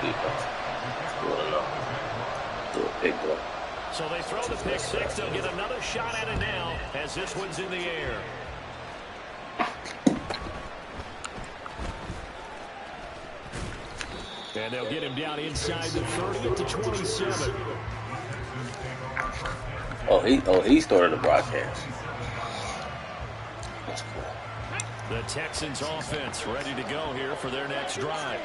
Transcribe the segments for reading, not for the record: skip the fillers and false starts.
defense. Do a pick though. So they throw the pick six. They'll get another shot at it now as this one's in the air. And they'll get him down inside the 30 to 27. He started the broadcast. That's cool. The Texans offense ready to go here for their next drive.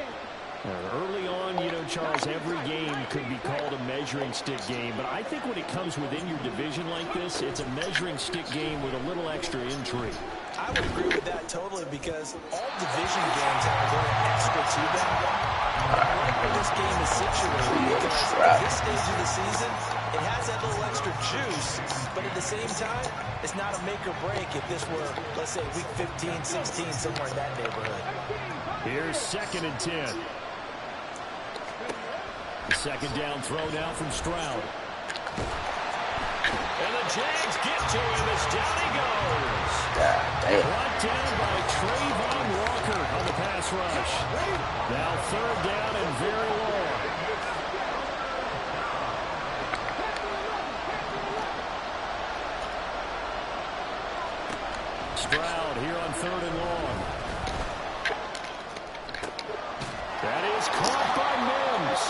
Early on, you know, Charles, every game could be called a measuring stick game. But I think when it comes within your division like this, it's a measuring stick game with a little extra intrigue. I would agree with that totally because all division games have a little extra to them. I like where this game is situated because at this stage of the season, it has that little extra juice. But at the same time, it's not a make or break if this were, let's say, week 15, 16, somewhere in that neighborhood. Here's 2nd and 10. The second down throw now from Stroud. And the Jags get to him as down he goes. Brought down by Trayvon Walker on the pass rush. Now 3rd down and very long. Stroud here on 3rd and long. That is caught by Mims.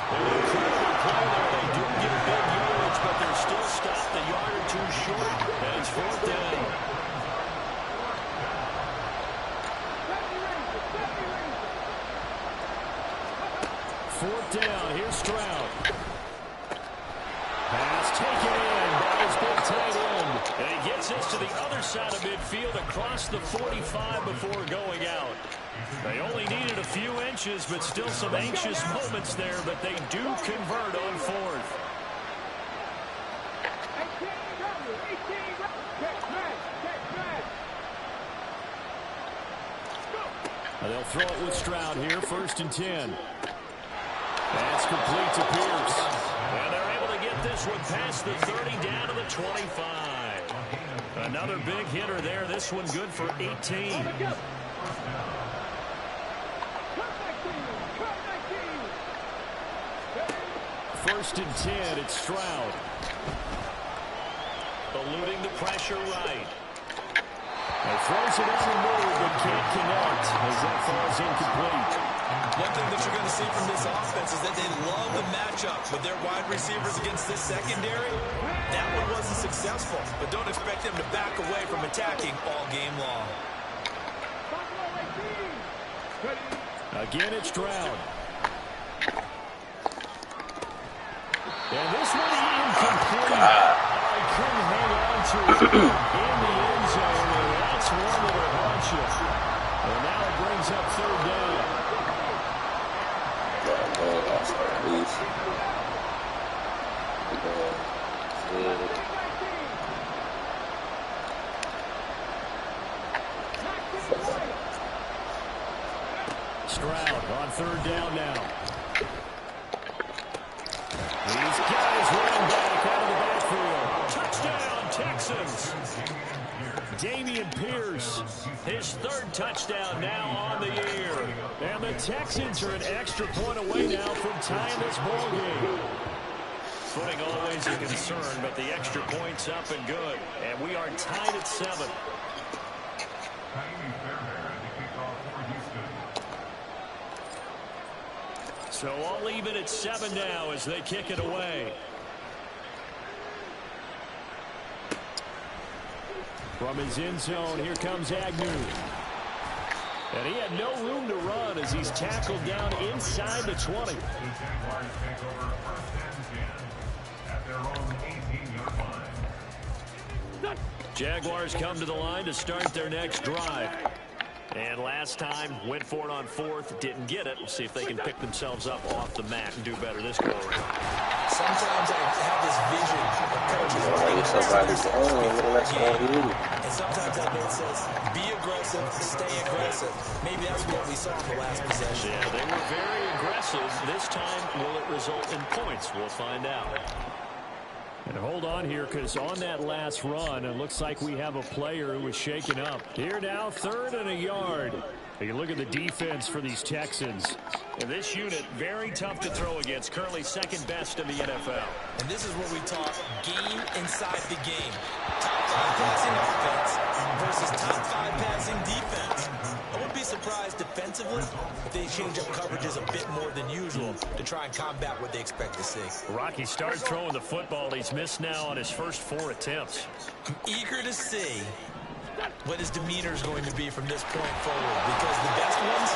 An incredible play there. They do get a big yardage, but they're still stopped a yard or two short. And it's 4th down. Fourth down. Here's Stroud. Pass taken in by his big tight end. And he gets us to the other side of midfield across the 45 before going out. They only needed a few inches, but still some anxious moments there, but they do convert on 4th. They'll throw it with Stroud here, 1st and 10. That's complete to Pierce. And they're able to get this one past the 30 down to the 25. Another big hitter there. This one good for 18. 1st and 10, it's Stroud. Eluding the pressure right. And throws it on the move, but can't connect as that falls incomplete. One thing that you're going to see from this offense is that they love the matchup with their wide receivers against this secondary. That one wasn't successful, but don't expect them to back away from attacking all game long. Again, it's Stroud. And this one incomplete. I couldn't hang on to it in the end zone, and that's one that'll haunt you. And now it brings up 3rd down. Stroud on 3rd down now. These guys running back out of the backfield. Touchdown, Texans. Dameon Pierce, his 3rd touchdown now on the year. And the Texans are an extra point away now from tying this ball game. Footing always a concern, but the extra point's up and good. And we are tied at 7. So I'll leave it at 7 now as they kick it away. From his end zone, here comes Agnew. And he had no room to run as he's tackled down inside the 20. Jaguars come to the line to start their next drive. And last time, went for it on 4th, didn't get it. We'll see if they can pick themselves up off the mat and do better this go around. Sometimes I have this vision of coaches running and sometimes that man says, be aggressive, stay aggressive. Maybe that's what we saw in the last possession. Yeah, they were very aggressive. This time, will it result in points? We'll find out. And hold on here, because on that last run, it looks like we have a player who was shaken up. Here now, 3rd and a yard. You look at the defense for these Texans. And this unit, very tough to throw against. Currently second best in the NFL. And this is what we talk game inside the game. Top 5 passing offense versus top 5 passing defense. I wouldn't be surprised defensively if they change up coverages a bit more than usual to try and combat what they expect to see. Rocky started throwing the football. He's missed now on his first 4 attempts. I'm eager to see what his demeanor is going to be from this point forward, because the best ones,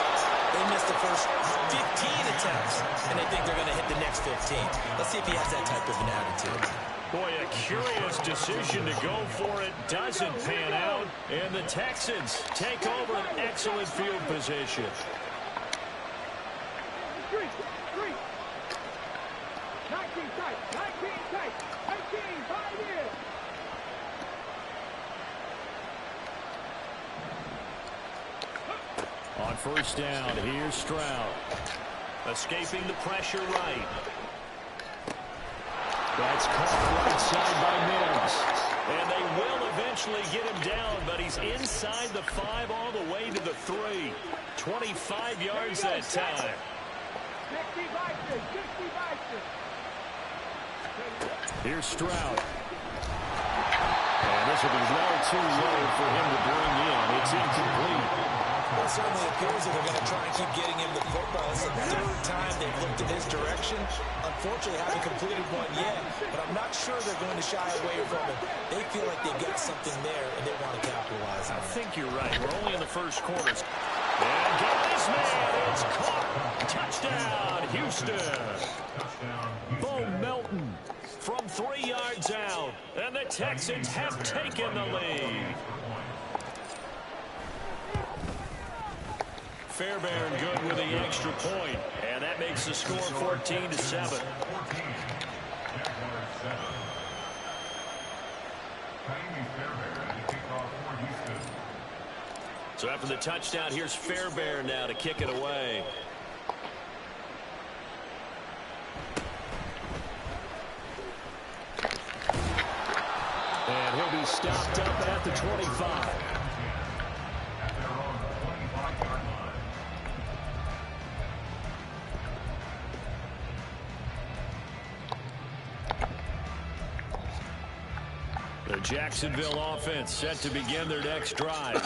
they missed the first 15 attempts, and they think they're going to hit the next 15. Let's see if he has that type of an attitude. Boy, a curious decision to go for it. Doesn't pan out, and the Texans take over an excellent field position. 19 tight, 19 tight, 19, 5 years. On first down, here's Stroud. Escaping the pressure right. That's caught right side by Mims. And they will eventually get him down, but he's inside the 5 all the way to the 3. 25 yards that time. 60 Here's Stroud. And this will be well too low for him to bring in. It's incomplete. Well, it certainly appears that they're going to try and keep getting him the football. It's the 3rd time they've looked in his direction. Unfortunately, haven't completed one yet, but I'm not sure they're going to shy away from it. They feel like they've got something there, and they want to capitalize on it. I think you're right. We're only in the first quarter. And get this man. It's caught. Touchdown, Houston. Bo Melton from 3 yards out. And the Texans have taken the lead. Fairbairn good with the extra point, and that makes the score 14-7. So after the touchdown, here's Fairbairn now to kick it away. And he'll be stopped up at the 25. The Jacksonville offense set to begin their next drive.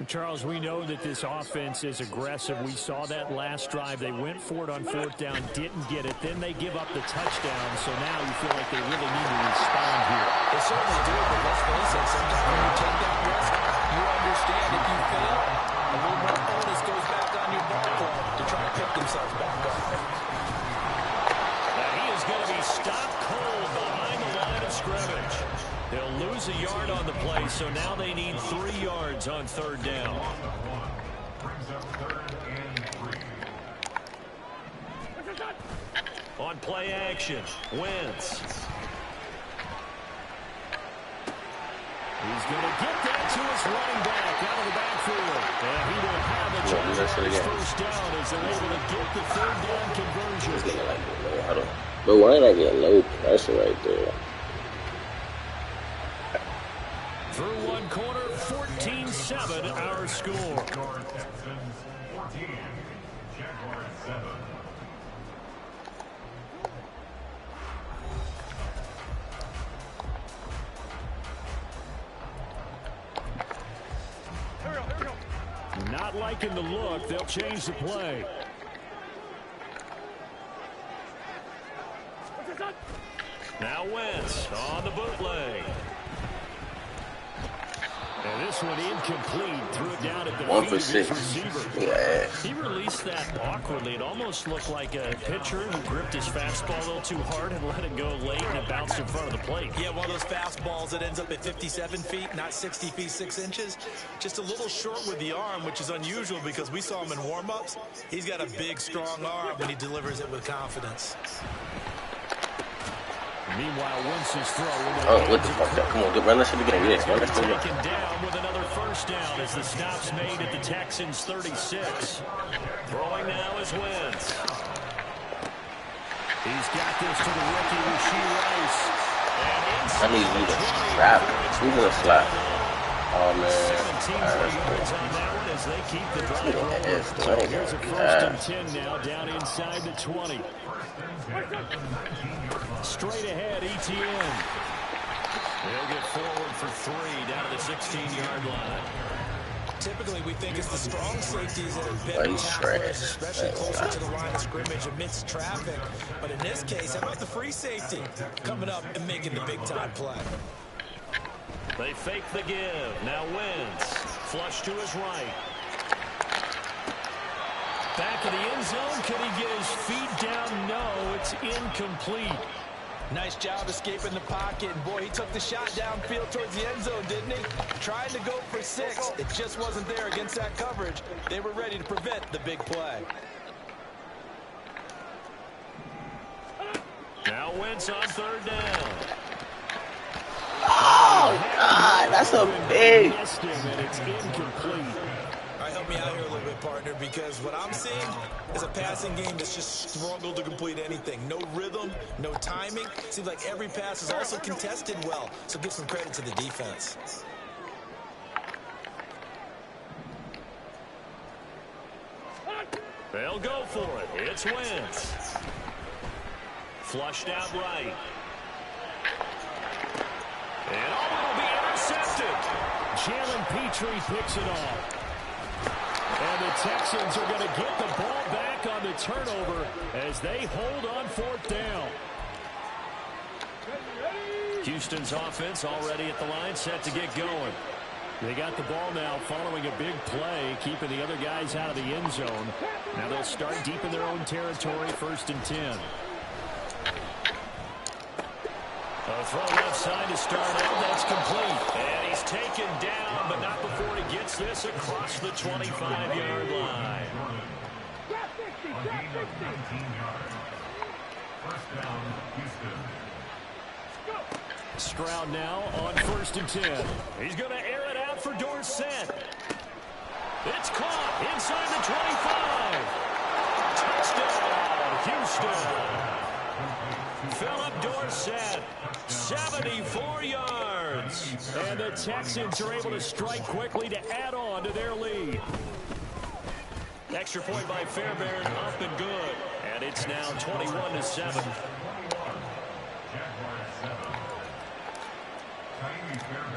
Charles, we know that this offense is aggressive. We saw that last drive. They went for it on 4th down, didn't get it. Then they give up the touchdown. So now you feel like they really need to respond here. They certainly do, but let's face it, sometimes when you take that risk, you understand if you fail, a little more onus goes back on your ball club to try and pick themselves back up. Now he is going to be stopped cold behind the line of scrimmage. They'll lose a yard on the play, so now they need 3 yards on 3rd down. On play action, Wentz. He's going to get that to his running back out of the backfield. And he will have a chance for his first down as they're able to get the 3rd down conversion. But why did I get low pressure right there? Through one quarter, 14-7 our score. Not liking the look, they'll change the play. Now Wentz on the bootleg. And this one incomplete. Threw it down at the 1 for feet 6. of his receiver. Yeah. He released that awkwardly. It almost looked like a pitcher who gripped his fastball a little too hard and let it go late, and it bounced in front of the plate. Yeah, one of those fastballs that ends up at 57 feet, not 60 feet 6 inches. Just a little short with the arm, which is unusual because we saw him in warm-ups. He's got a big, strong arm when he delivers it with confidence. Meanwhile, Wentz's throw. Oh, what the fuck? Come on, run that shit again. Yes, run that shit again. Taken down with another first down as the stop's made at the Texans' 36. Throwing now is Wentz. He's got this to the rookie, Rasheed Rice. I need you to slap. Who's gonna slap? Oh, man. 17 yards on that one, as they keep the drive rolling. So here's a 1st and 10 now down inside the 20. Straight ahead, ETN. They'll get forward for 3 down to the 16-yard line. Typically, we think it's the strong safeties that have been tacklers, especially closer to the line of scrimmage amidst traffic. But in this case, how about the free safety coming up and making the big-time play? They fake the give. Now Wentz. Flush to his right. Back of the end zone. Can he get his feet down? No, it's incomplete. Nice job escaping the pocket. And boy, he took the shot downfield towards the end zone, didn't he? Trying to go for 6. It just wasn't there against that coverage. They were ready to prevent the big play. Now Wentz on 3rd down. Oh, God, that's a big. And it's incomplete. All right, help me out here a little bit, partner, because what I'm seeing is a passing game that's just struggled to complete anything. No rhythm, no timing. Seems like every pass is also contested well, so give some credit to the defense. They'll go for it. It's Wentz. Flushed out right. And it'll be intercepted. Jalen Petrie picks it off. And the Texans are going to get the ball back on the turnover as they hold on 4th down. Houston's offense already at the line, set to get going. They got the ball now following a big play, keeping the other guys out of the end zone. Now they'll start deep in their own territory, 1st and 10. A throw left side to start out. That's complete. And he's taken down, but not before he gets this across the 25-yard line. Stroud now on 1st and 10. He's going to air it out for Dorsett. It's caught inside the 25. Touchdown, Houston. Philip Dorsett, 74 yards. And the Texans are able to strike quickly to add on to their lead. Extra point by Fairbairn, up and good. And it's now 21-7.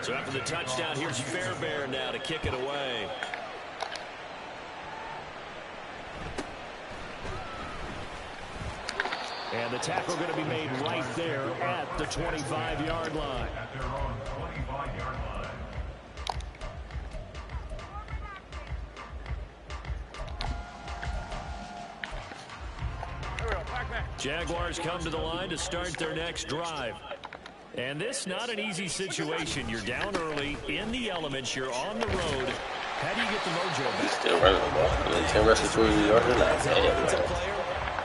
So after the touchdown, here's Fairbairn now to kick it away. And the tackle going to be made right there at the 25-yard line. Jaguars come to the line to start their next drive. And this not an easy situation. You're down early, in the elements, you're on the road. How do you get the mojo back? Still running the ball. And then 10 rushes for you. You're not bad,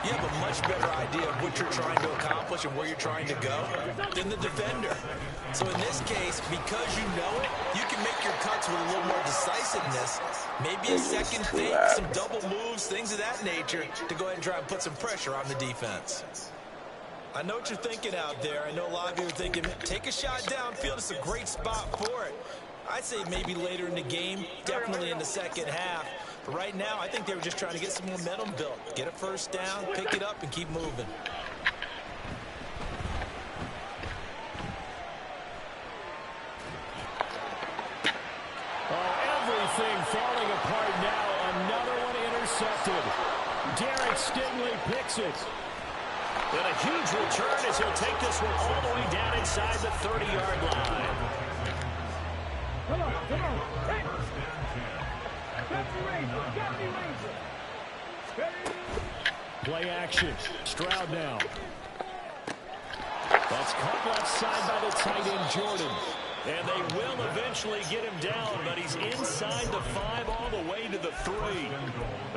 You have a much better idea of what you're trying to accomplish and where you're trying to go than the defender. So in this case, because you know it, you can make your cuts with a little more decisiveness. Maybe a second fake, some double moves, things of that nature to go ahead and try and put some pressure on the defense. I know what you're thinking out there. I know a lot of you are thinking, take a shot downfield. It's a great spot for it. I'd say maybe later in the game, definitely in the second half. But right now, I think they were just trying to get some momentum built. Get a 1st down, pick it up, and keep moving. Oh, everything falling apart now. Another one intercepted. Derek Stingley picks it. And a huge return as he'll take this one all the way down inside the 30-yard line. Come on. Play action. Stroud now. That's caught left side by the tight end, Jordan. And they will eventually get him down, but he's inside the 5 all the way to the 3.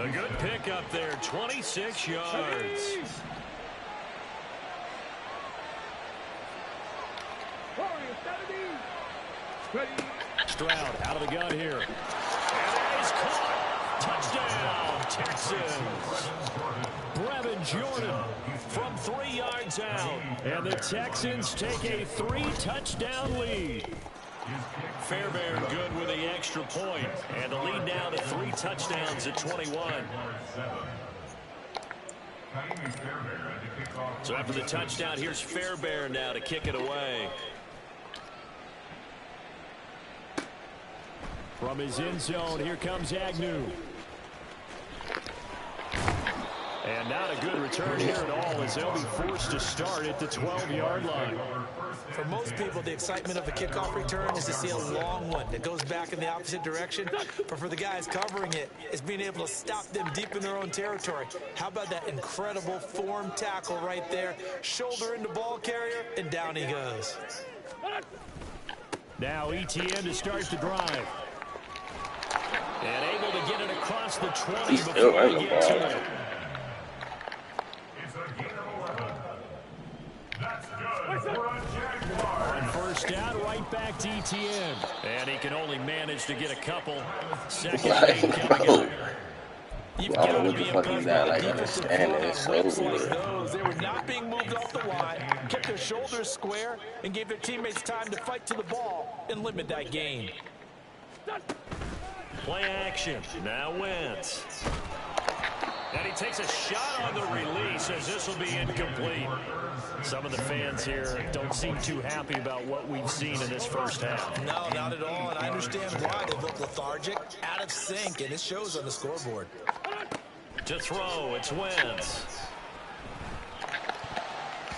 A good pick up there, 26 yards. Stroud out of the gun here. And that is caught. Touchdown, Texans. Brevin Jordan from 3 yards out. And the Texans take a 3-touchdown lead. Fairbairn good with the extra point. And the lead now to 3 touchdowns at 21. So after the touchdown, here's Fairbairn now to kick it away. From his end zone, here comes Agnew. And not a good return here at all, as they'll be forced to start at the 12-yard line. For most people, the excitement of the kickoff return is to see a long one that goes back in the opposite direction. But for the guys covering it, it's being able to stop them deep in their own territory. How about that incredible form tackle right there? Shoulder into ball carrier, and down he goes. Now ETN to start the drive. And able to get it across the 20 before he gets to it. On first down, right back to ETN. And he can only manage to get a couple. Second and 8 coming up. I don't know what the fuck he's at. Like, understand it. It's so weird. They were not being moved off the line, kept their shoulders square, and gave their teammates time to fight to the ball and limit that gain. Play action. Now Wentz. And he takes a shot on the release as this will be incomplete. Some of the fans here don't seem too happy about what we've seen in this first half. No, not at all, and I understand why. They look lethargic, out of sync, and it shows on the scoreboard. To throw, it's Wentz.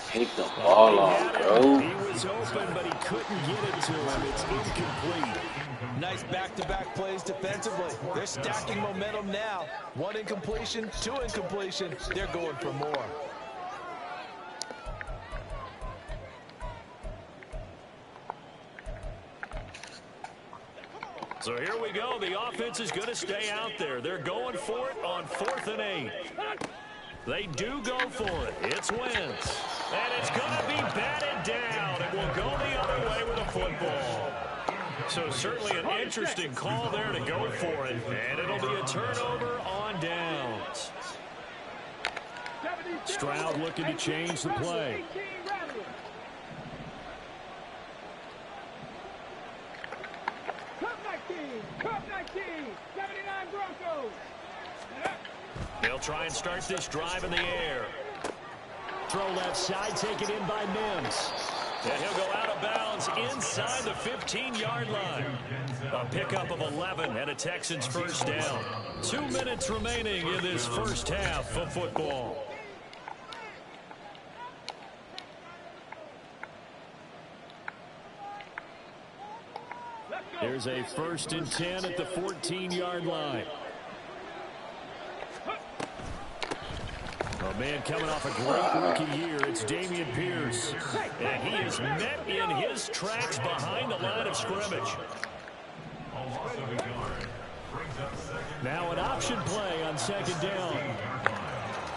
Take the ball off, bro. He was open, but he couldn't get it to him. It's incomplete. Nice back-to-back plays defensively. They're stacking momentum now. 1 incompletion, 2 incompletion. They're going for more. So here we go. The offense is going to stay out there. They're going for it on 4th and 8. They do go for it. It's Wentz. And it's going to be batted down. It will go the other way with a football. So certainly an interesting call there to go for it. And it'll be a turnover on downs. Stroud looking to change the play. Cup 19, 79 Broncos. They'll try and start this drive in the air. Throw left side, taken in by Mims. And he'll go out of bounds inside the 15-yard line. A pickup of 11 and a Texans first down. 2 minutes remaining in this first half of football. There's a 1st and 10 at the 14-yard line. A man coming off a great rookie year. It's Dameon Pierce. And he is met in his tracks behind the line of scrimmage. Now an option play on 2nd down.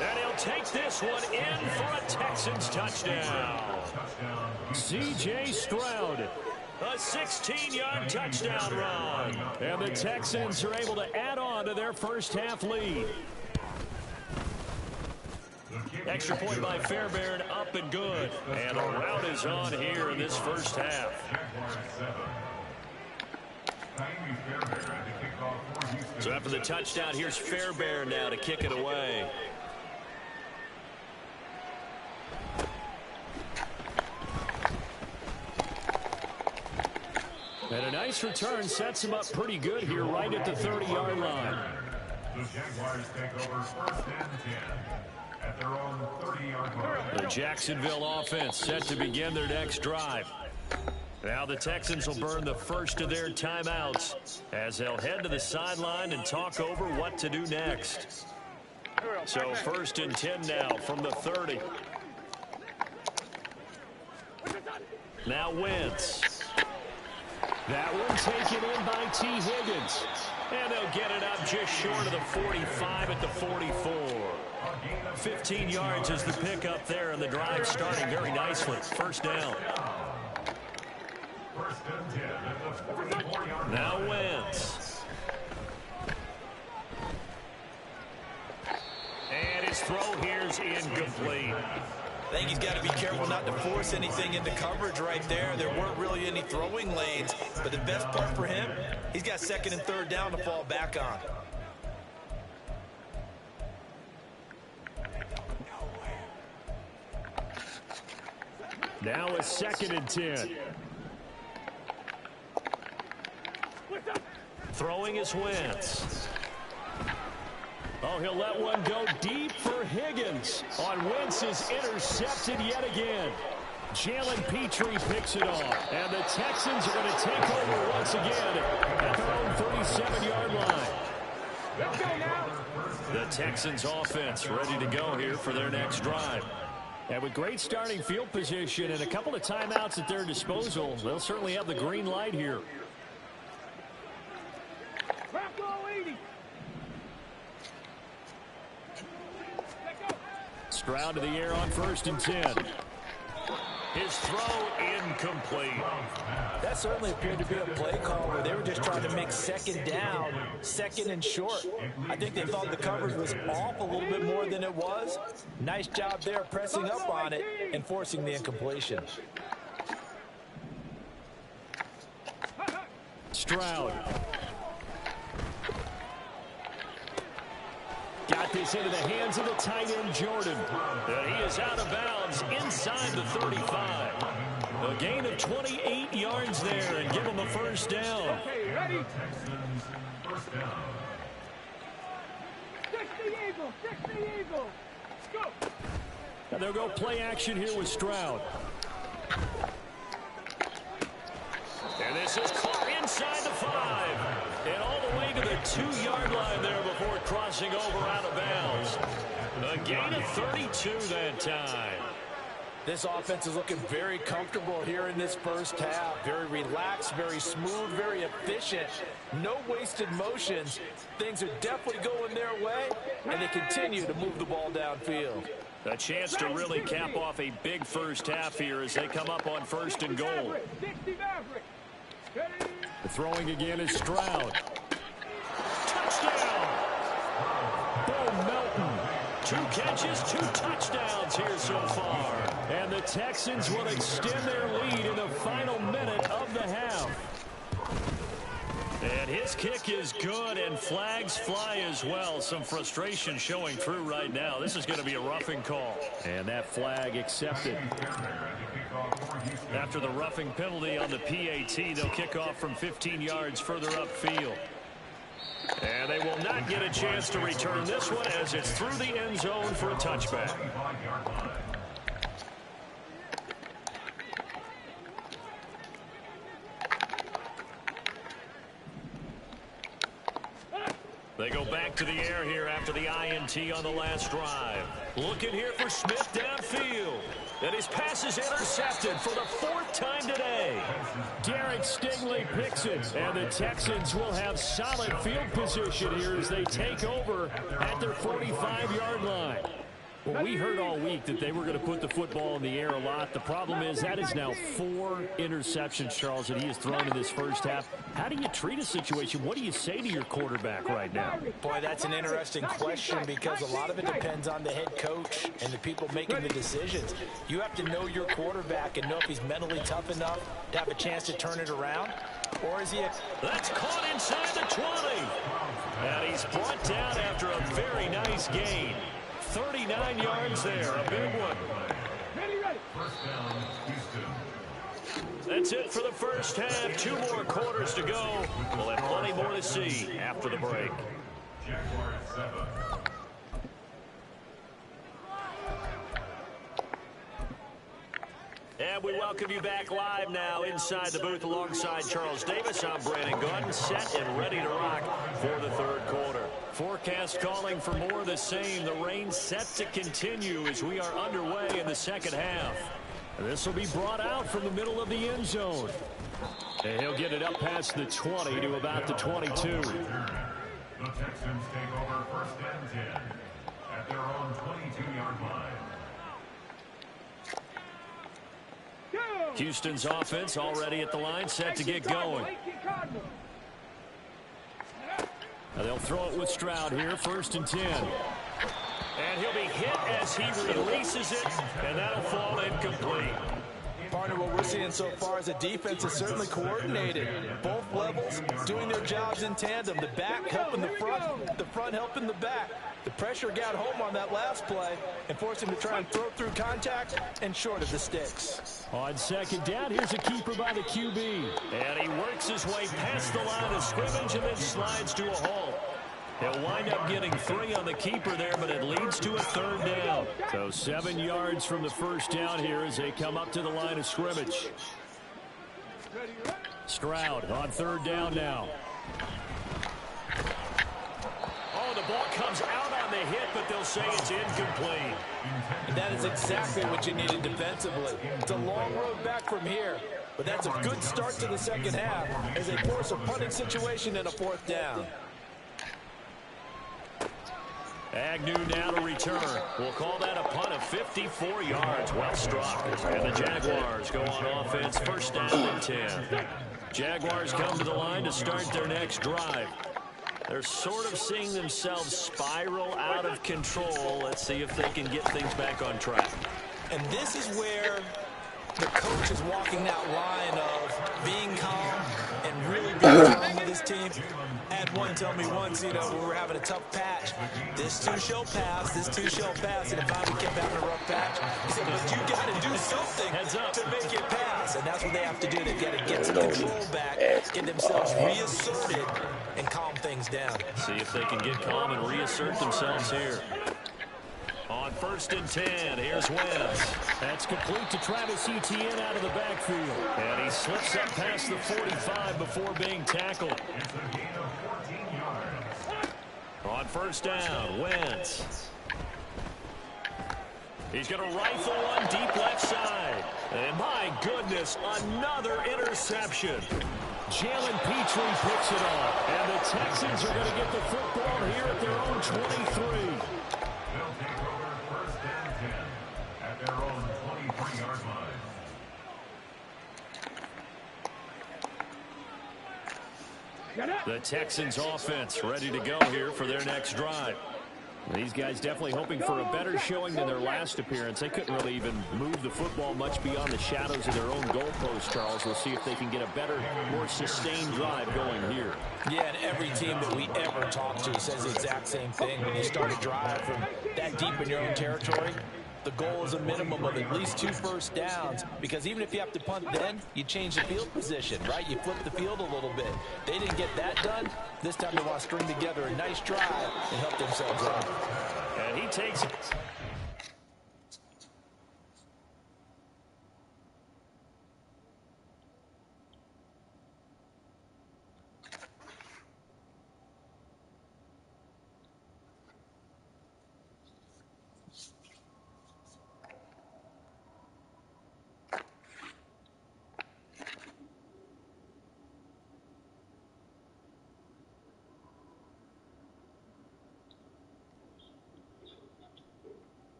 And he'll take this one in for a Texans touchdown. C.J. Stroud. A 16-yard touchdown run. And the Texans are able to add on to their first half lead. Extra point by Fairbairn, up and good. And a rout is on here in this first half. So after the touchdown, here's Fairbairn now to kick it away. And a nice return sets him up pretty good here right at the 30-yard line. The Jaguars take over 1st and 10 at their own 30-yard line. The Jacksonville offense set to begin their next drive. Now the Texans will burn the first of their timeouts as they'll head to the sideline and talk over what to do next. So 1st and 10 now from the 30. Now Wentz. That one taken in by T. Higgins. And they'll get it up just short of the 45 at the 44. 15 yards is the pickup there, and the drive starting very nicely. First down. Now Wentz. And his throw here's incomplete. I think he's got to be careful not to force anything into coverage right there. There weren't really any throwing lanes, but the best part for him, he's got second and third down to fall back on. Now a 2nd and 10. Throwing is Wentz. Oh, he'll let one go deep for Higgins. On Wentz is intercepted yet again. Jalen Petrie picks it off. And the Texans are going to take over once again at their own 37-yard line. Let's go now. The Texans offense ready to go here for their next drive. And with great starting field position and a couple of timeouts at their disposal, they'll certainly have the green light here. Stroud to the air on 1st and 10. His throw incomplete. That certainly appeared to be a play call where they were just trying to make second down, second and short. I think they thought the coverage was off a little bit more than it was. Nice job there pressing up on it and forcing the incompletion. Stroud. Got this into the hands of the tight end, Jordan. And he is out of bounds inside the 35. A gain of 28 yards there and give him a first down. Okay, ready? 60 Eagles, 60 Eagles. Go. And they'll go play action here with Stroud. And this is caught inside the 5. And all the way to the 2-yard line there before crossing over out of bounds. A gain of 32 that time. This offense is looking very comfortable here in this first half. Very relaxed, very smooth, very efficient. No wasted motions. Things are definitely going their way, and they continue to move the ball downfield. A chance to really cap off a big first half here as they come up on 1st and goal. The throwing again is Stroud. Touchdown! Bo Melton. 2 catches, 2 touchdowns here so far. And the Texans will extend their lead in the final minute of the half. And his kick is good, and flags fly as well. Some frustration showing through right now. This is going to be a roughing call. And that flag accepted. After the roughing penalty on the PAT, they'll kick off from 15 yards further upfield. And they will not get a chance to return this one as it's through the end zone for a touchback. They go back to the air here after the INT on the last drive. Looking here for Smith downfield. And his pass is intercepted for the 4th time today. Derek Stingley picks it. And the Texans will have solid field position here as they take over at their 45-yard line. Well, we heard all week that they were going to put the football in the air a lot. The problem is that is now 4 interceptions, Charles, that he has thrown in this first half. How do you treat a situation? What do you say to your quarterback right now? Boy, that's an interesting question because a lot of it depends on the head coach and the people making the decisions. You have to know your quarterback and know if he's mentally tough enough to have a chance to turn it around. Or is he That's caught inside the 20. And he's brought down after a very nice gain. 39 yards there, a big one. That's it for the first half. 2 more quarters to go. We'll have plenty more to see after the break. And we welcome you back live now inside the booth alongside Charles Davis. I'm Brandon Gordon, set and ready to rock for the 3rd quarter. Forecast calling for more of the same. The rain set to continue as we are underway in the 2nd half. And this will be brought out from the middle of the end zone. And he'll get it up past the 20 to about the 22. The Texans take over 1st and 10 at their own 22-yard line. Houston's offense already at the line, set to get going. Now they'll throw it with Stroud here, 1st and 10. And he'll be hit as he releases it, and that'll fall incomplete. Partner, what we're seeing so far is a defense is certainly coordinated. Both levels doing their jobs in tandem. The back helping the front helping the back. The pressure got home on that last play and forced him to try and throw through contact and short of the sticks. On second down, here's a keeper by the QB. And he works his way past the line of scrimmage and then slides to a halt. He'll wind up getting 3 on the keeper there, but it leads to a 3rd down. So 7 yards from the first down here as they come up to the line of scrimmage. Stroud on 3rd down now. Oh, the ball comes out on the hit, but they'll say it's incomplete. And that is exactly what you needed defensively. It's a long road back from here, but that's a good start to the second half as they force a punting situation and a 4th down. Agnew now to return. We'll call that a punt of 54 yards. Well struck. And the Jaguars go on offense, 1st down and 10. Jaguars come to the line to start their next drive. They're sort of seeing themselves spiral out of control. Let's see if they can get things back on track. And this is where the coach is walking that line of being calm and really being calm with his team. I had one tell me once, you know, we were having a tough patch. This too shall pass, this too shall pass. And if I kept having a rough patch, he said, but you got to do something to make it pass. And that's what they have to do. They've got to get some control back, get themselves reasserted, and calm things down. See if they can get calm and reassert themselves here. On 1st and 10, here's Wentz. That's complete to Travis Etienne out of the backfield. And he slips up past the 45 before being tackled. On 1st down, Wentz. He's going to rifle one deep left side. And my goodness, another interception. Jalen Petrie picks it off. And the Texans are going to get the football here at their own 23. Their own 23-yard line. The Texans offense ready to go here for their next drive. These guys definitely hoping for a better showing than their last appearance. They couldn't really even move the football much beyond the shadows of their own goalpost, Charles. We'll see if they can get a better, more sustained drive going here. Yeah, and every team that we ever talk to says the exact same thing. When you start a drive from that deep in your own territory, the goal is a minimum of at least 2 first downs, because even if you have to punt then, you change the field position, right? You flip the field a little bit. They didn't get that done. This time they want to string together a nice drive and help themselves out. And he takes it.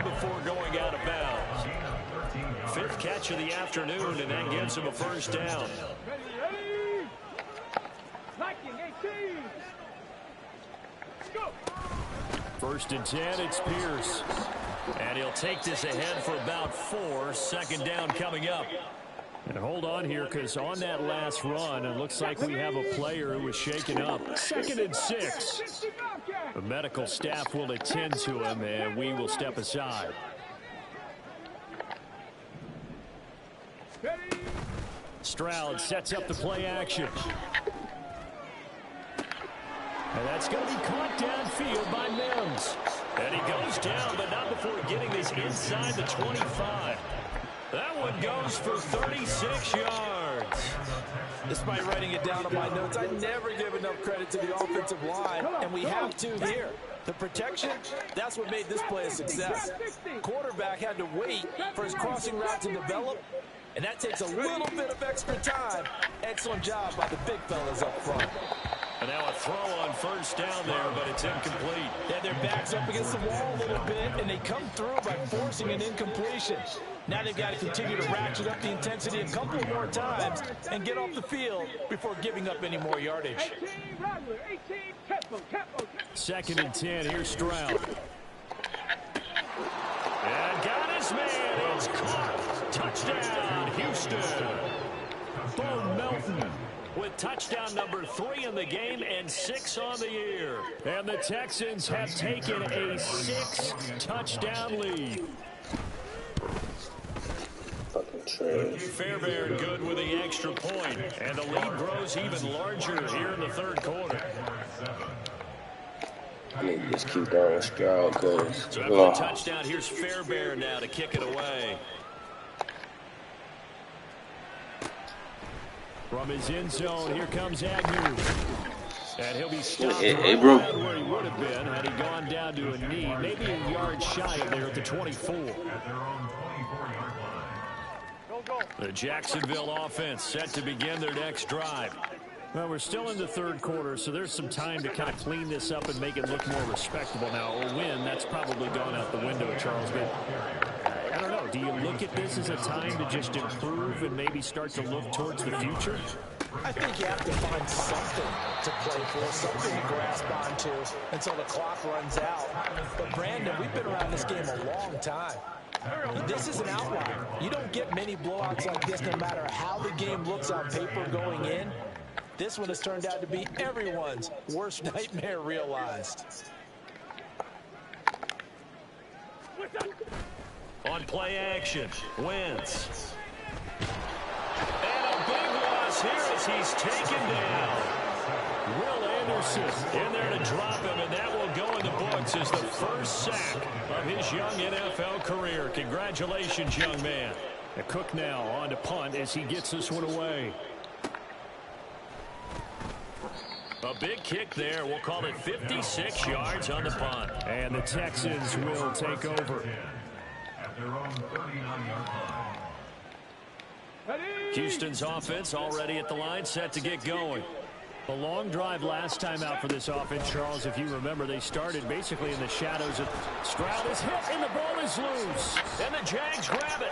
Before going out of bounds. 5th catch of the afternoon, and that gives him a 1st down. First and 10, it's Pierce. And he'll take this ahead for about 4. 2nd down coming up. And hold on here, because on that last run, it looks like we have a player who was shaken up. 2nd and 6. The medical staff will attend to him, and we will step aside. Stroud sets up the play action. And that's going to be caught downfield by Mims. And he goes down, but not before getting this inside the 25. That one goes for 36 yards. Despite writing it down on my notes, I never give enough credit to the offensive line, and we have to here. The protection, that's what made this play a success. Quarterback had to wait for his crossing route to develop, and that takes a little bit of extra time. Excellent job by the big fellas up front. And now a throw on 1st down there, but it's incomplete. They had their backs up against the wall a little bit, and they come through by forcing an incompletion. Now they've got to continue to ratchet up the intensity a couple more times and get off the field before giving up any more yardage. 18, tempo. 2nd and 10. Here's Stroud. And got his man. It's caught. Touchdown, Houston. Bo Melton with touchdown number 3 in the game and 6 on the year. And the Texans have taken a 6-touchdown lead. Fucking trash. Fairbairn good with the extra point. And the lead grows even larger here in the 3rd quarter. I need to just keep throwing Stroud because So after the touchdown, here's Fairbairn now to kick it away. From his end zone, here comes Agnew. And he'll be stopped Hey, right bro. around where he would have been had he gone down to a knee. Maybe a yard shy of there at the 24. The Jacksonville offense set to begin their next drive. Well, we're still in the 3rd quarter, so there's some time to kind of clean this up and make it look more respectable. Now, a win, that's probably gone out the window, Charles. But I don't know. Do you look at this as a time to just improve and maybe start to look towards the future? I think you have to find something to play for, something to grasp onto until the clock runs out. But, Brandon, we've been around this game a long time. This is an outlier. You don't get many blowouts like this no matter how the game looks on paper going in. This one has turned out to be everyone's worst nightmare realized. On play action, Wentz. And a big loss here as he's taken down. Will Anderson In there to drop him, and that will go in the books as the first sack of his young NFL career. Congratulations, young man. A Cook now on to punt as he gets this one away. A big kick there. We'll call it 56 yards on the punt. And the Texans will take over. At their own 39-yard line. Houston's offense already at the line, set to get going. A long drive last time out for this offense, Charles. If you remember, they started basically in the shadows of Stroud is hit and the ball is loose. And the Jags grab it.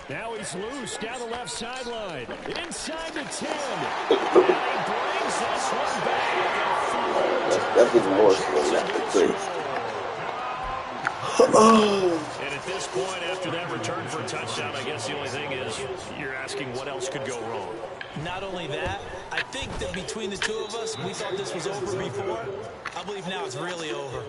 Now he's loose down the left sideline. Inside the 10. And he brings this one back. That's definitely more than that. Please. And at this point, after that return for a touchdown, I guess the only thing is you're asking what else could go wrong. Not only that, I think that between the two of us, we thought this was over before. I believe now it's really over.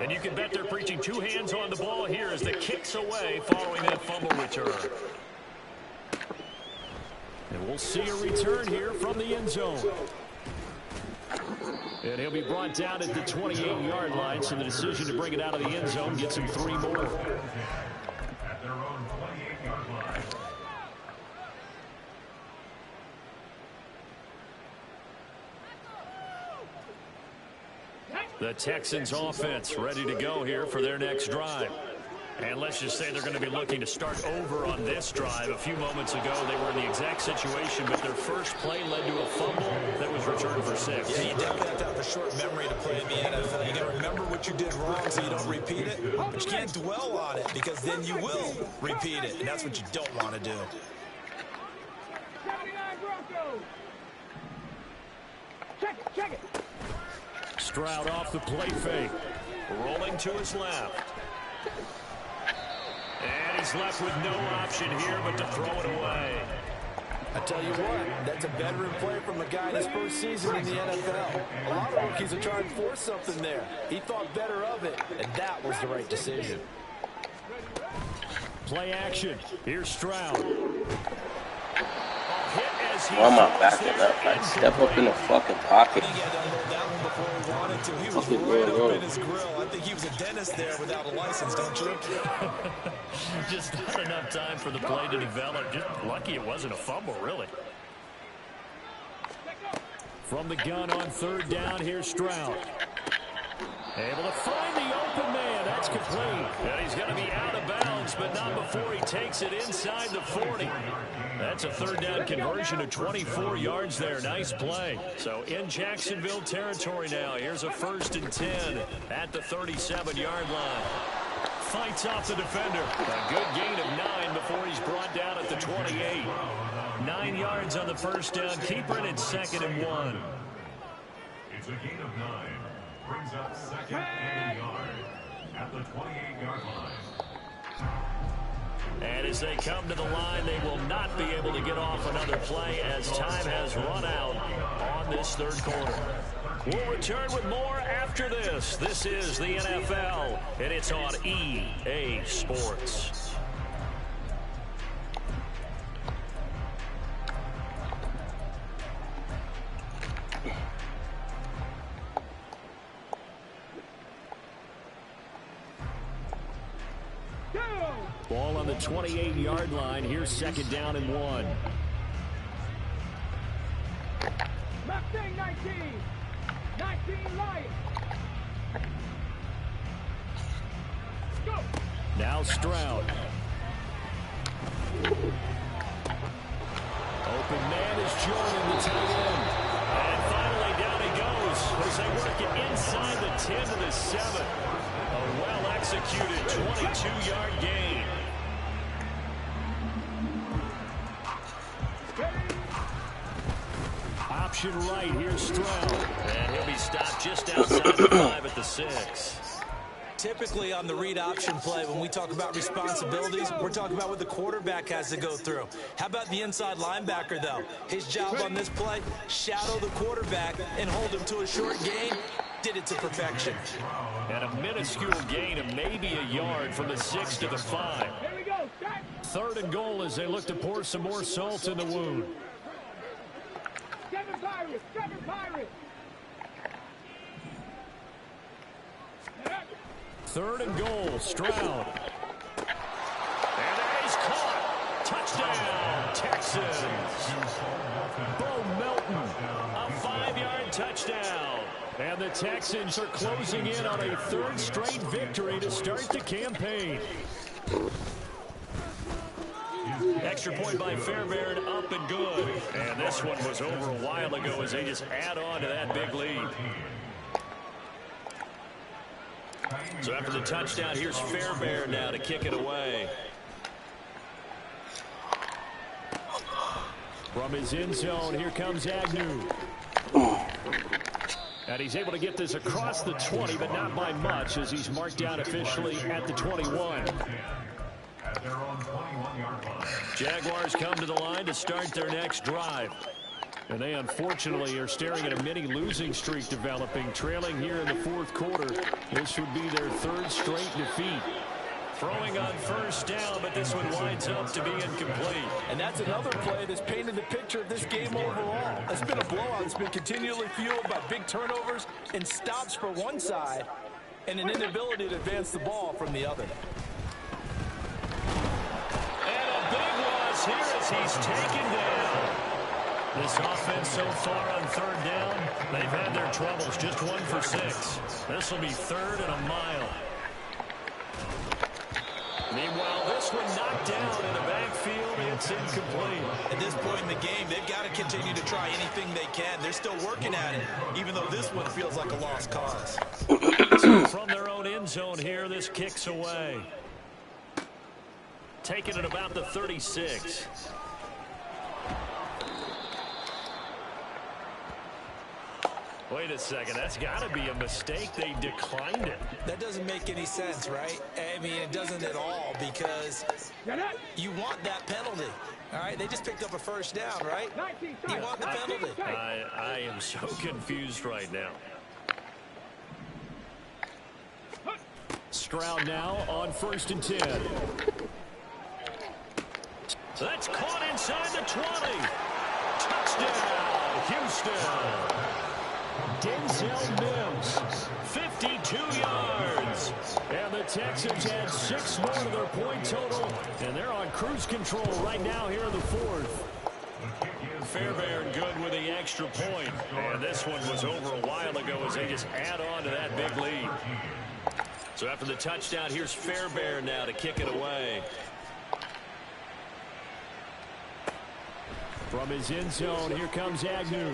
And you can bet they're preaching 2 hands on the ball here as the kick's away following that fumble return. And we'll see a return here from the end zone. And he'll be brought down at the 28-yard line, so the decision to bring it out of the end zone gets him 3 more. At their own 28-yard line. The Texans offense ready to go here for their next drive. And let's just say they're going to be looking to start over on this drive. A few moments ago, they were in the exact situation, but their first play led to a fumble that was returned for 6. Yeah, you definitely have to have a short memory to play in the NFL. You got to remember what you did wrong so you don't repeat it. But you can't dwell on it because then you will repeat it. And that's what you don't want to do. 79 Broncos. Check it. Stroud off the play fake. Rolling to his left. And he's left with no option here but to throw it away. I tell you what, that's a bedroom play from a guy in his first season in the NFL. A lot of rookies are trying to force something there. He thought better of it, and that was the right decision. Play action. Here's Stroud. Why am I backing up? Like, step up in the fucking pocket. He was right up in his grill. I think he was a dentist there without a license, don't you? Just not enough time for the play to develop. Just lucky it wasn't a fumble, really. From the gun on 3rd down, here's Stroud. Able to find the open man. That's complete. And he's going to be out of bounds, but not before he takes it inside the 40. That's a third down conversion of 24 yards there. Nice play. So in Jacksonville territory now. Here's a 1st and 10 at the 37-yard line. Fights off the defender. A good gain of 9 before he's brought down at the 28. 9 yards on the first down. Keeper in at 2nd and 1. It's a gain of 9. Brings up 2nd and a yard at the 28-yard line. And as they come to the line, they will not be able to get off another play as time has run out on this 3rd quarter. We'll return with more after this. This is the NFL, and it's on EA Sports. Ball on the 28-yard line. Here's 2nd down and 1. Mustang 19. 19 Lions. Go. Now Stroud. Open man is joining the tight end. And finally down he goes as they work it inside the 10 to the 7. A well-executed 22-yard gain. Option right, here's Stroud. And he'll be stopped just outside the 5 at the 6. Typically on the read option play, when we talk about responsibilities, we're talking about what the quarterback has to go through. How about the inside linebacker, though? His job on this play, shadow the quarterback and hold him to a short gain. Did it to perfection. And a minuscule gain of maybe a yard from the 6 to the 5. Here we go. Start. 3rd and goal as they look to pour some more salt in the wound. 7 Pirates. 7 Pirates. 3rd and goal, Stroud. And he's caught. Touchdown, Texans. Bo Melton, a 5-yard touchdown. And the Texans are closing in on a 3rd straight victory to start the campaign. Extra point by Fairbairn, up and good. And this one was over a while ago as they just add on to that big lead. So after the touchdown, here's Fairbairn now to kick it away. From his end zone, here comes Agnew. And he's able to get this across the 20, but not by much as he's marked down officially at the 21. At their own 21-yard line. Jaguars come to the line to start their next drive. And they unfortunately are staring at a mini losing streak developing, trailing here in the 4th quarter. This would be their 3rd straight defeat. Throwing on 1st down, but this one winds up to be incomplete. And that's another play that's painted the picture of this game overall. It's been a blowout. It's been continually fueled by big turnovers and stops for one side and an inability to advance the ball from the other. And a big loss here as he's taken down. This offense so far on 3rd down, they've had their troubles. Just 1 for 6. This will be 3rd and a mile. Meanwhile, this one knocked down in the backfield. It's incomplete. At this point in the game, they've got to continue to try anything they can. They're still working at it, even though this one feels like a lost cause. So from their own end zone here, this kicks away. Taking it about the 36. Wait a second, that's got to be a mistake. They declined it. That doesn't make any sense, right? I mean, it doesn't at all because you want that penalty. All right, they just picked up a 1st down, right? You want the penalty. I am so confused right now. Stroud now on 1st and 10. That's caught inside the 20. Touchdown, Houston. Denzel Mims, 52 yards. And the Texans had 6 more to their point total. And they're on cruise control right now here in the 4th. Fairbairn good with the extra. extra point. And this one was over a while ago as they just add on to that big lead. So after the touchdown, here's Fairbairn now to kick it away. From his end zone, here comes Agnew.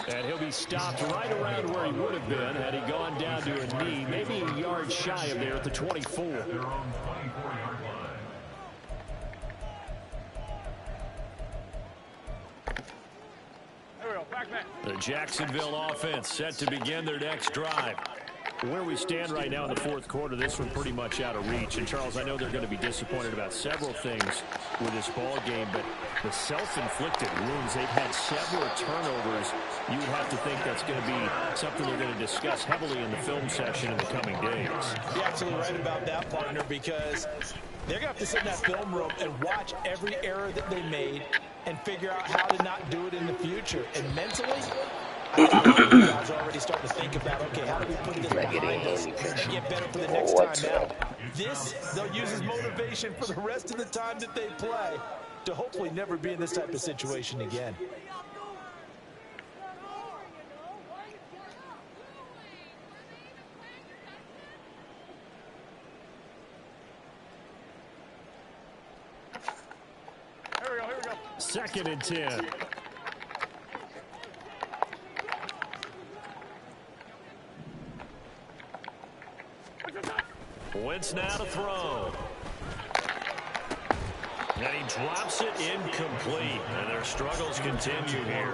And he'll be stopped right around where he would have been had he gone down to a knee, maybe a yard shy of there at the 24. Their own 24-yard line. The Jacksonville offense set to begin their next drive. Where we stand right now in the fourth quarter, this one pretty much out of reach. And, Charles, I know they're going to be disappointed about several things with this ball game, but the self-inflicted wounds, they've had several turnovers. You would have to think that's going to be something they're going to discuss heavily in the film session in the coming days. You're absolutely right about that, partner, because they're going to have to sit in that film room and watch every error that they made and figure out how to not do it in the future. And mentally, I think a lot of guys are already starting to think about, okay, how do we put this behind us and get better for the next time out? This, they'll use as motivation for the rest of the time that they play to hopefully never be in this type of situation again. Here we go. 2nd and 10. Wentz now to throw. And he drops it incomplete. And their struggles continue here.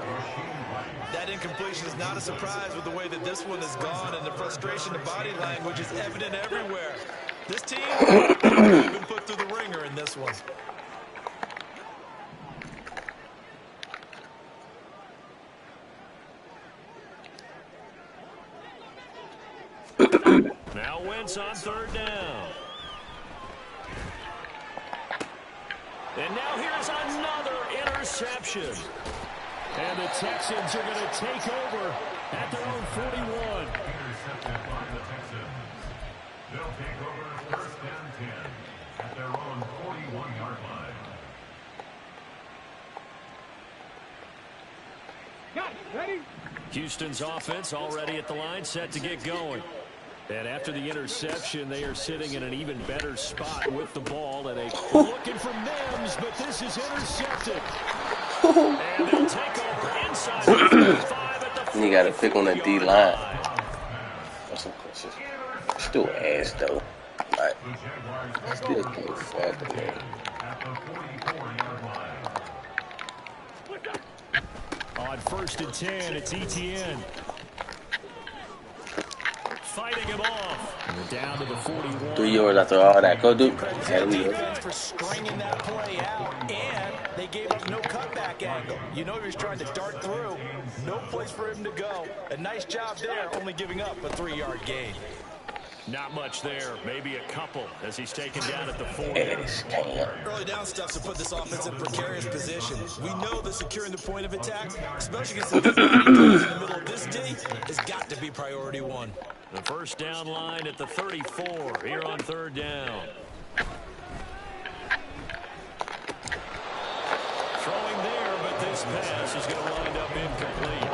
That incompletion is not a surprise with the way that this one has gone, and the frustration, the body language is evident everywhere. This team has been put through the ringer in this one. Now Wentz on 3rd down. And now here's another interception. And the Texans are going to take over at their own 41. Intercepted by the Texans. They'll take over 1st and 10 at their own 41-yard line. Got it. Ready? Houston's offense already at the line, set to get going. And after the interception, they are sitting in an even better spot with the ball. And looking for Mims, but this is intercepted. And they'll take over inside the 45 at the 44. You got to pick on the D-line. That's still ass, though. Like, still can't fuck man. At the 44-yard line. On 1st and 10, it's Etienne. Fighting him off. And they're down to the 41. 3 yards after all that. Go do. Defense for stringing that play out, and they gave up no cutback angle. You know he was trying to dart through. No place for him to go. A nice job there, only giving up a 3-yard gain. Not much there, maybe a couple as he's taken down at the 40. Early down stuff's to put this offense in precarious position. We know that securing the point of attack, especially against the defense in the middle of this D, has got to be priority one. The 1st down line at the 34 here on 3rd down. Throwing there, but this pass is going to wind up incomplete.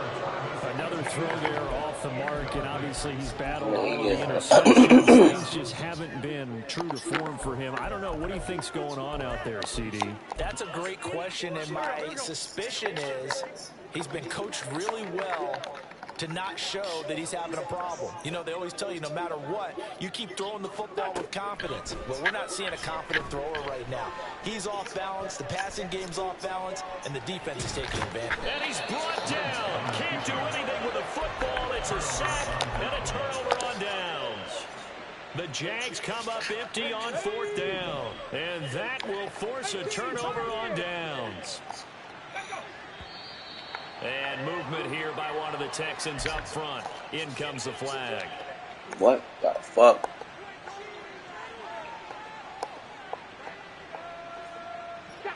Another throw there off the mark, and obviously he's battled all the interceptions. Things just haven't been true to form for him. I don't know. What do you think's going on out there, CD? That's a great question, and my suspicion is he's been coached really well to not show that he's having a problem. You know, they always tell you no matter what, you keep throwing the football with confidence. Well, we're not seeing a confident thrower right now. He's off balance, the passing game's off balance, and the defense is taking advantage. And he's brought down. Can't do anything with the football. It's a sack and a turnover on downs. The Jags come up empty on 4th down. And that will force a turnover on downs. And movement here by one of the Texans up front. In comes the flag. What the fuck?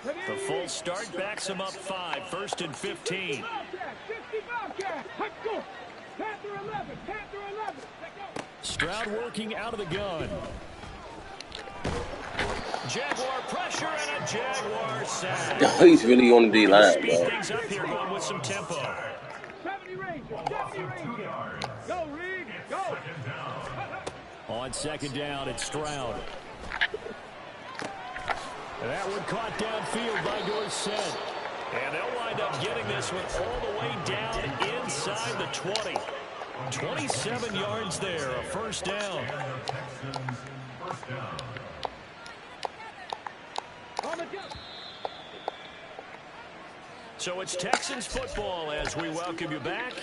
The full start backs him up 5. 1st and 15. Stroud working out of the gun. Jaguar pressure and a Jaguar sack. He's really on the D-line, Speed bro. things up here, going with some tempo. 70 Rangers, 70 Rangers. Go, Reed, go. On second down, it's Stroud. That one caught downfield by Dorsett. And they'll wind up getting this one all the way down inside the 20. 27 yards there, a first down. So it's Texans football as we welcome you back.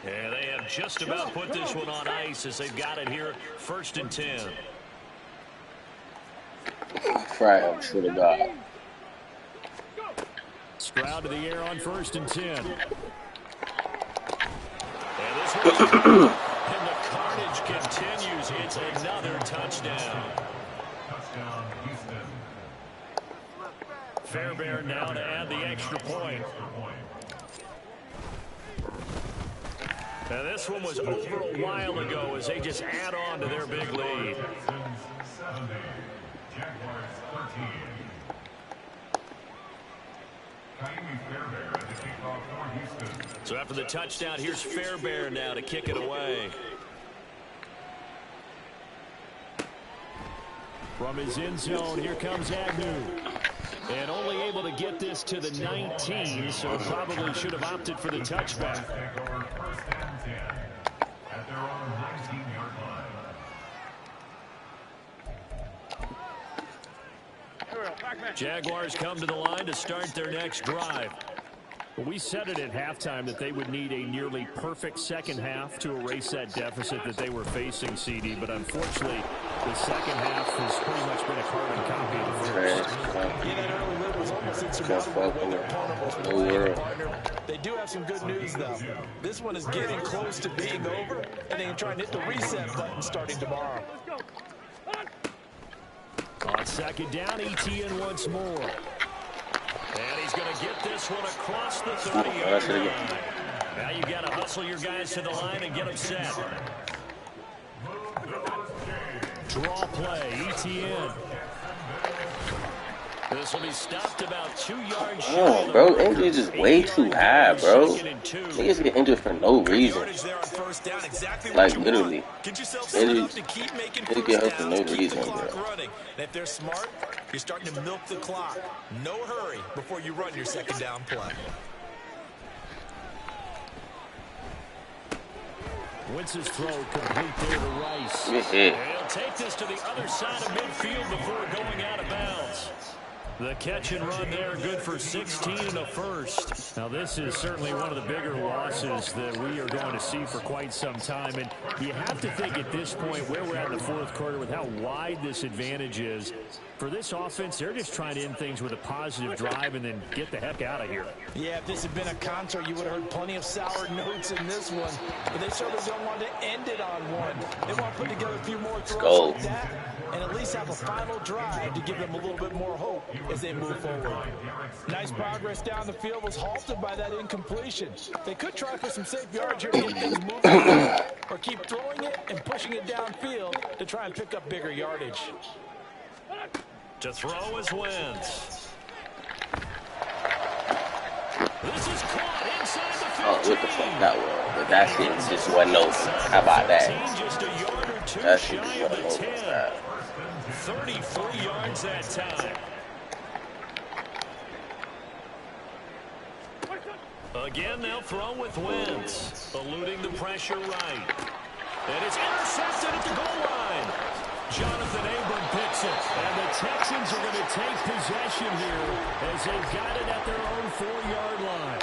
And they have just about put this one on ice as they've got it here, 1st and 10. Fry, swear to God. Stroud to the air on 1st and 10. And this one, and the carnage continues. It's another touchdown. Touchdown, Houston. Fairbairn now to add the extra point. Now this one was over a while ago as they just add on to their big lead. Texans 70, Jaguars 13. Fairbairn at the kickoff for Houston. So after the touchdown, here's Fairbairn now to kick it away. From his end zone, here comes Agnew. And only able to get this to the 19, so probably should have opted for the touchback. Jaguar 1st and 10 at their own 19-yard line. Jaguars come to the line to start their next drive. We said it at halftime that they would need a nearly perfect second half to erase that deficit that they were facing, CD, but unfortunately, the second half has pretty much been a carbon copy of the first. Yeah, that early lead was almost insurmountable when their opponent was playing partner. They do have some good news, though. This one is getting close to being over, and they can try and hit the reset button starting tomorrow. On second down, ETN once more. And he's going to get this one across the 30-yard line. Now you got to hustle your guys to the line and get them set. Draw play, ETN. This will be stopped about 2 yards short. Oh, bro, injuries is way too high, bro. Niggas get injured for no reason. Like, literally. Injuries, niggas get hurt for no reason, bro. If they're smart, you're starting to milk the clock. No hurry before you run your second down play. Wentz's throw complete there to Rice. Yeah. He'll take this to the other side of midfield before going out of bounds. The catch and run there, good for 16 and a first. Now, this is certainly one of the bigger losses that we are going to see for quite some time. And you have to think at this point where we're at in the fourth quarter with how wide this advantage is. For this offense, they're just trying to end things with a positive drive and then get the heck out of here. Yeah, if this had been a concert, you would have heard plenty of sour notes in this one. But they certainly don't want to end it on one. They want to put together a few more throws like that and at least have a final drive to give them a little bit more hope as they move forward. Nice progress down the field was halted by that incompletion. They could try for some safe yards here to get things moving or keep throwing it and pushing it downfield to try and pick up bigger yardage. To throw is Wentz. This is caught inside the 15. Oh, what the fuck that was? But that shit just wasn't over. How about that? Just a yard or two That shit shy just of the wasn't 10. over. 33 yards that time. Again, they'll throw with Wentz, eluding the pressure right. And it's intercepted at the goal line. Jonathan Abram picks it. And the Texans are going to take possession here as they've got it at their own 4-yard line.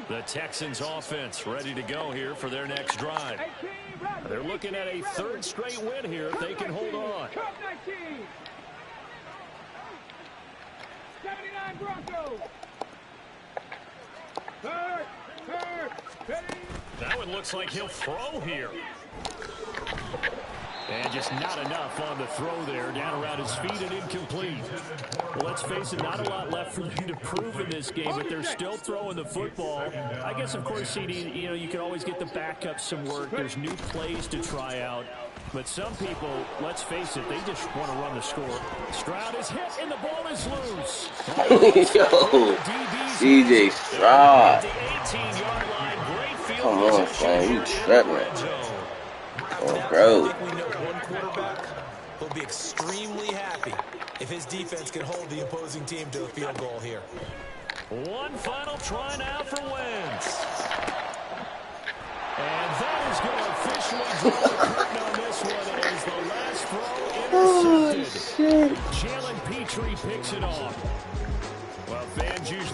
The Texans offense ready to go here for their next drive. They're looking at a third straight win here if they can hold on. 79 Broncos. Third, ready. That one looks like he'll throw here. And just not enough on the throw there. Down around his feet and incomplete. Well, let's face it, not a lot left for them to prove in this game, but they're still throwing the football. I guess, of course, CD, you know, you can always get the backup some work. There's new plays to try out. But some people, let's face it, they just want to run the score. Stroud is hit and the ball is loose. Yo, CJ Stroud. Come on, man, you tripping. Oh, bro. I think we know one quarterback will be extremely happy if his defense can hold the opposing team to a field goal here. One final try now for Wentz. And that is going to officially draw the curtain on this one as the last throw intercepted. Jalen Petrie picks it off. Well, fans usually